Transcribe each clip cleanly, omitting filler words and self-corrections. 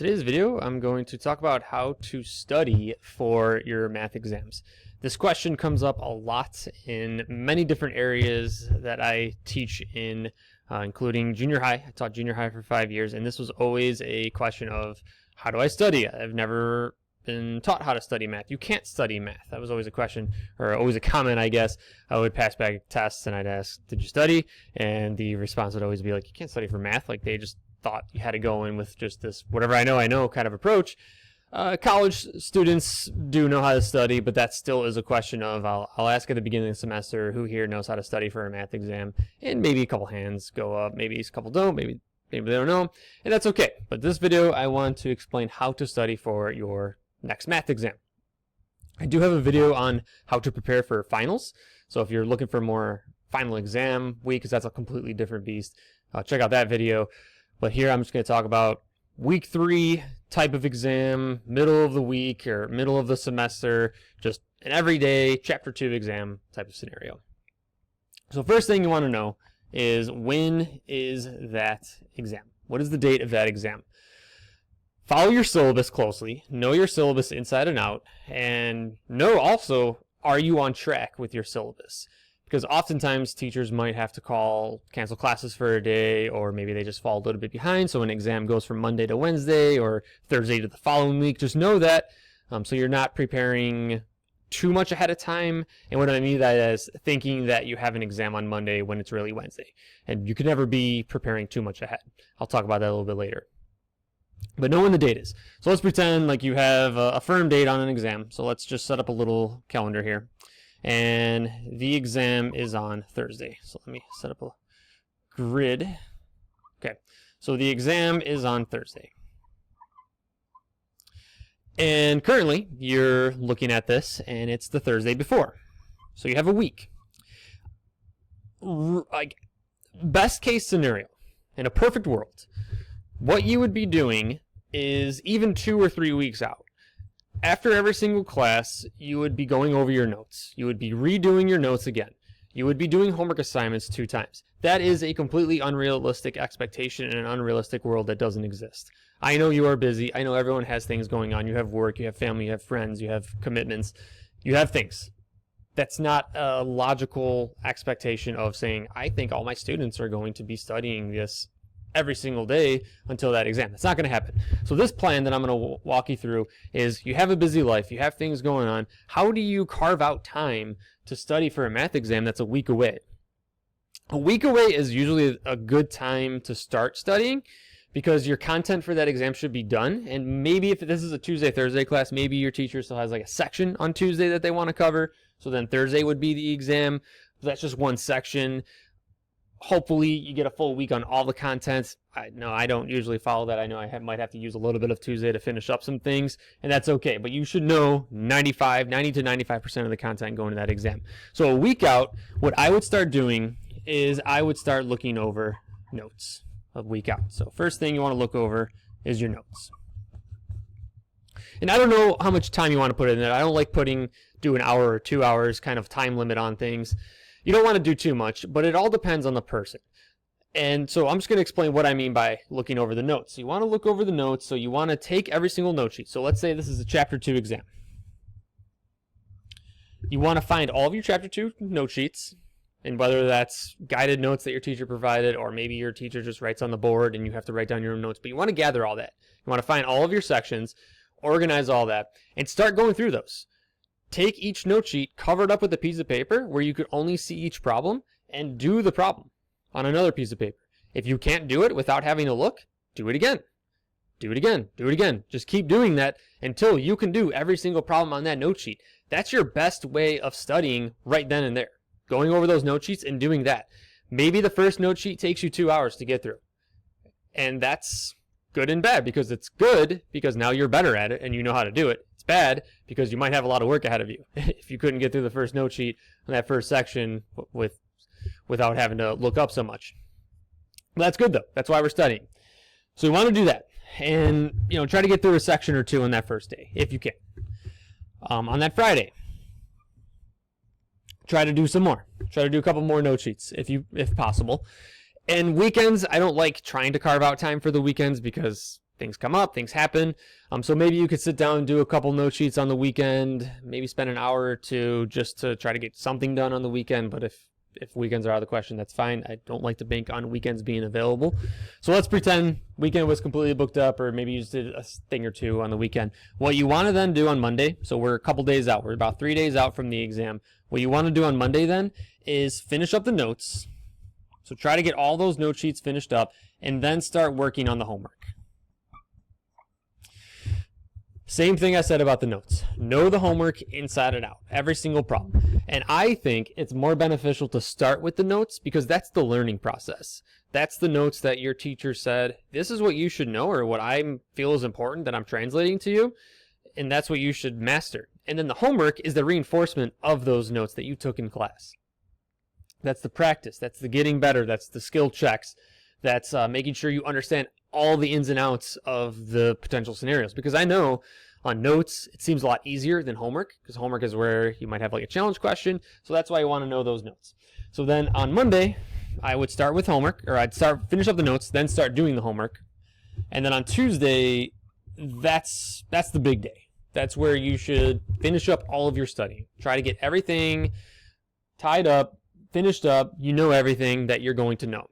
today's video, I'm going to talk about how to study for your math exams. This question comes up a lot in many different areas that I teach in, including junior high. I taught junior high for 5 years, and this was always a question of, how do I study? I've never been taught how to study math. You can't study math. That was always a question, or always a comment, I guess. I would pass back tests, and I'd ask, did you study? And the response would always be like, you can't study for math. Like, they just thought you had to go in with just this whatever I know kind of approach. College students do know how to study, but that still is a question of, I'll ask at the beginning of the semester who here knows how to study for a math exam, and maybe a couple hands go up, maybe a couple don't, maybe they don't know, and that's okay. But this video, I want to explain how to study for your next math exam. I do have a video on how to prepare for finals, so if you're looking for more final exam week, because that's a completely different beast, check out that video. But here I'm just going to talk about week 3 type of exam, middle of the week or middle of the semester, just an everyday chapter 2 exam type of scenario. So first thing you want to know is, when is that exam? What is the date of that exam? Follow your syllabus closely, know your syllabus inside and out, and know also, are you on track with your syllabus? Because oftentimes teachers might have to cancel classes for a day, or maybe they just fall a little bit behind. So an exam goes from Monday to Wednesday or Thursday to the following week. Just know that, so you're not preparing too much ahead of time. And what I mean by that is thinking that you have an exam on Monday when it's really Wednesday. And you can never be preparing too much ahead. I'll talk about that a little bit later. But know when the date is. So let's pretend like you have a firm date on an exam. So let's just set up a little calendar here. And the exam is on Thursday. So let me set up a grid. Okay, so the exam is on Thursday. And currently, you're looking at this, and it's the Thursday before. So you have a week. Like, best case scenario, in a perfect world, what you would be doing is even 2 or 3 weeks out. After every single class, you would be going over your notes. You would be redoing your notes again. You would be doing homework assignments 2 times. That is a completely unrealistic expectation in an unrealistic world that doesn't exist. I know you are busy. I know everyone has things going on. You have work, you have family, you have friends, you have commitments, you have things. That's not a logical expectation of saying, I think all my students are going to be studying this every single day until that exam. It's not going to happen. So this plan that I'm going to walk you through is, you have a busy life, you have things going on. How do you carve out time to study for a math exam that's a week away? A week away is usually a good time to start studying, because your content for that exam should be done. And maybe if this is a Tuesday, Thursday class, maybe your teacher still has like a section on Tuesday that they want to cover. So then Thursday would be the exam. That's just one section. Hopefully you get a full week on all the content. I don't usually follow that. I know I might have to use a little bit of Tuesday to finish up some things, and that's okay. But you should know 90 to 95% of the content going to that exam. So a week out, what I would start doing is I would start looking over notes a week out. So first thing you want to look over is your notes. And I don't know how much time you want to put in there. I don't like do an hour or 2 hours kind of time limit on things. You don't want to do too much, but it all depends on the person. And so I'm just going to explain what I mean by looking over the notes. You want to look over the notes, so you want to take every single note sheet. So let's say this is a Chapter 2 exam. You want to find all of your Chapter 2 note sheets, and whether that's guided notes that your teacher provided, or maybe your teacher just writes on the board and you have to write down your own notes, but you want to gather all that. You want to find all of your sections, organize all that, and start going through those. Take each note sheet, cover it up with a piece of paper where you could only see each problem, and do the problem on another piece of paper. If you can't do it without having to look, do it again. Do it again. Do it again. Just keep doing that until you can do every single problem on that note sheet. That's your best way of studying right then and there. Going over those note sheets and doing that. Maybe the first note sheet takes you 2 hours to get through. And that's good and bad, because it's good because now you're better at it and you know how to do it. It's bad because you might have a lot of work ahead of you if you couldn't get through the first note sheet on that first section without having to look up so much. But that's good though. That's why we're studying. So you want to do that, and try to get through a section or 2 on that first day if you can. On that Friday, try to do some more. Try to do a couple more note sheets if possible. And weekends, I don't like trying to carve out time for the weekends, because things come up, things happen. So maybe you could sit down and do a couple note sheets on the weekend, maybe spend an hour or two just to try to get something done on the weekend. But if weekends are out of the question, that's fine. I don't like to bank on weekends being available. So let's pretend weekend was completely booked up, or maybe you just did a thing or two on the weekend. What you want to then do on Monday, so we're a couple days out, we're about 3 days out from the exam. What you want to do on Monday then is finish up the notes. So try to get all those note sheets finished up and then start working on the homework. Same thing I said about the notes. Know the homework inside and out, every single problem. And I think it's more beneficial to start with the notes because that's the learning process. That's the notes that your teacher said, this is what you should know, or what I feel is important that I'm translating to you, and that's what you should master. And then the homework is the reinforcement of those notes that you took in class. That's the practice, that's the getting better, that's the skill checks, that's making sure you understand all the ins and outs of the potential scenarios. Because I know on notes, it seems a lot easier than homework, because homework is where you might have like a challenge question. So that's why you want to know those notes. So then on Monday, I would start with homework, or I'd finish up the notes, then start doing the homework. And then on Tuesday, that's the big day. That's where you should finish up all of your studying. Try to get everything tied up, finished up. You know everything that you're going to know.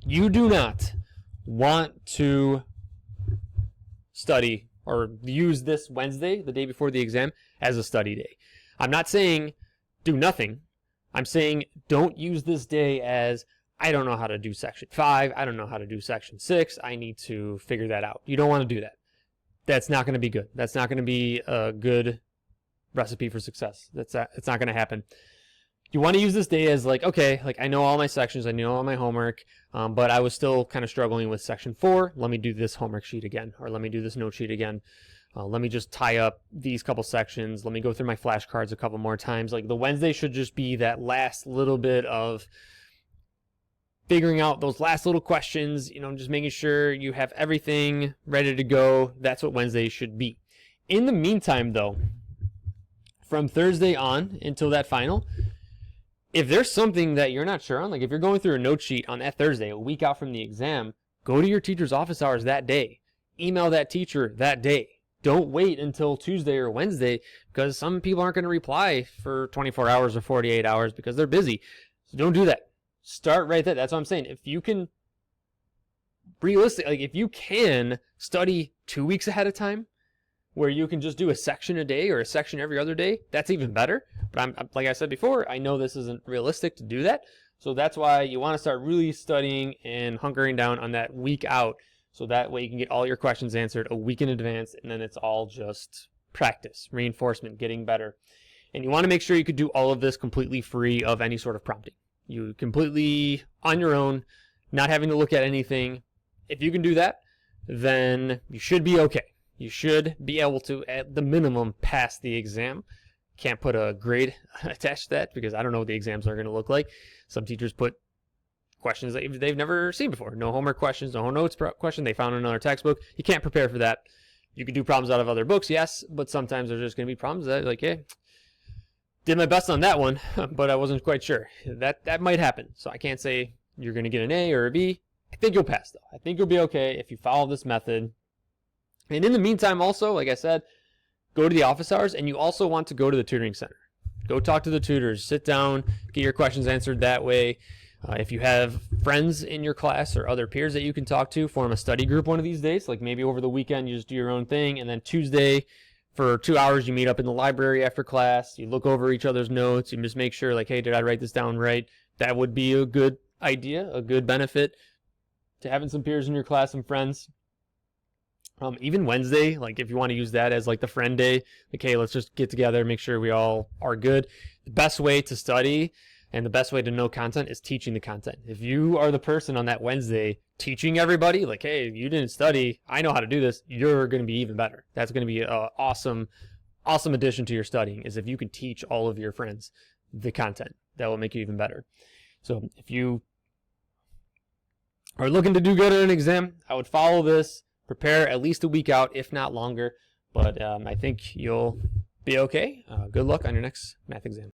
You do not want to study or use this Wednesday, the day before the exam, as a study day. I'm not saying do nothing. I'm saying don't use this day as, I don't know how to do section 5, I don't know how to do section 6, I need to figure that out. You don't want to do that. That's not going to be good. That's not going to be a good recipe for success. It's not going to happen. You want to use this day as like, okay, like I know all my sections, I know all my homework, but I was still kind of struggling with section 4. Let me do this homework sheet again, or let me do this note sheet again. Let me just tie up these couple sections. Let me go through my flashcards a couple more times. Like the Wednesday should just be that last little bit of figuring out those last little questions, just making sure you have everything ready to go. That's what Wednesday should be. In the meantime, though, from Thursday on until that final, if there's something that you're not sure on, like if you're going through a note sheet on that Thursday, a week out from the exam, go to your teacher's office hours that day. Email that teacher that day. Don't wait until Tuesday or Wednesday, because some people aren't going to reply for 24 hours or 48 hours because they're busy. So don't do that. Start right there. That's what I'm saying. If you can if you can study 2 weeks ahead of time, where you can just do a section a day or a section every other day, that's even better. But I'm like I said before, I know this isn't realistic to do that. So that's why you want to start really studying and hunkering down on that week out. So that way you can get all your questions answered a week in advance, and then it's all just practice, reinforcement, getting better. And you want to make sure you could do all of this completely free of any sort of prompting. You completely on your own, not having to look at anything. If you can do that, then you should be okay. You should be able to, at the minimum, pass the exam. Can't put a grade attached to that because I don't know what the exams are going to look like. Some teachers put questions that they've never seen before. No homework questions, no notes question they found in another textbook. You can't prepare for that. You can do problems out of other books, yes, but sometimes there's just going to be problems that like, hey, did my best on that one, but I wasn't quite sure. That might happen. So I can't say you're going to get an A or a B. I think you'll pass, though. I think you'll be okay if you follow this method. And in the meantime, also, like I said, go to the office hours, and you also want to go to the tutoring center. Go talk to the tutors. Sit down, get your questions answered that way. If you have friends in your class or other peers that you can talk to, form a study group one of these days. Like maybe over the weekend, you just do your own thing, and then Tuesday, for 2 hours, you meet up in the library after class. You look over each other's notes. You just make sure, like, hey, did I write this down right? That would be a good idea, a good benefit to having some peers in your class, some friends. Even Wednesday, like if you want to use that as like the friend day, like, hey, let's just get together, make sure we all are good. The best way to study and the best way to know content is teaching the content. If you are the person on that Wednesday teaching everybody, like, hey, you didn't study, I know how to do this, you're going to be even better. That's going to be an awesome addition to your studying, is if you can teach all of your friends the content. That will make you even better. So if you are looking to do good at an exam, I would follow this. Prepare at least a week out, if not longer. But I think you'll be okay. Good luck on your next math exam.